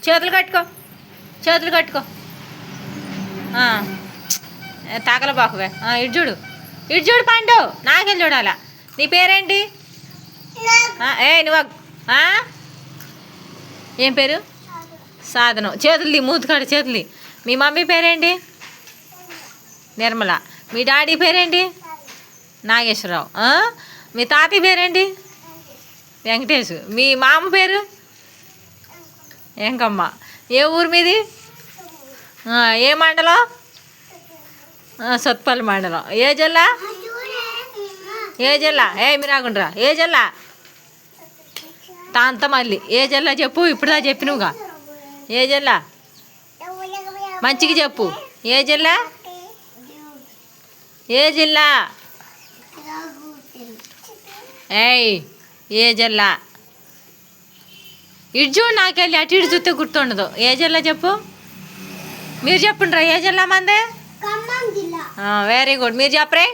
చేతులు కట్టుకో, చేతులు కట్టుకో. తాకల బాకువే. ఇటు చూడు, ఇటు చూడు పండు, నాకెళ్ళి చూడాలా. నీ పేరేంటి? నువ్వు ఏం పేరు? సాధనం. చేతులు మూతుకాడు చేతులు. మీ మమ్మీ పేరేంటి? నిర్మల. మీ డాడీ పేరేంటి? నాగేశ్వరరావు. మీ తాతయ్య పేరేంటి? వెంకటేష్. మీ మామ పేరు? ఎంకమ్మ. ఏ ఊరు మీది? ఏ మండలం? సత్పల్లి మండలం. ఏ జిల్లా? ఏ జిల్లా? మీరు ఆగుండ్రా. ఏ జిల్లా? తాంతమల్లి. ఏ జిల్లా చెప్పు, ఇప్పుడుదా చెప్పినవుగా. ఏ జిల్లా? మంచిగా చెప్పు. ఏ జిల్లా? ఏ జిల్లా? ఏ జిల్లా? ఇటు చూడు, నాకెళ్ళి అటు ఇటు చూస్తే గుర్తుండదు. ఏ జిల్లా చెప్పు. మీరు చెప్పుండ్రా. ఏ జిల్లా మంది? Very good. మీరు చెప్పరే.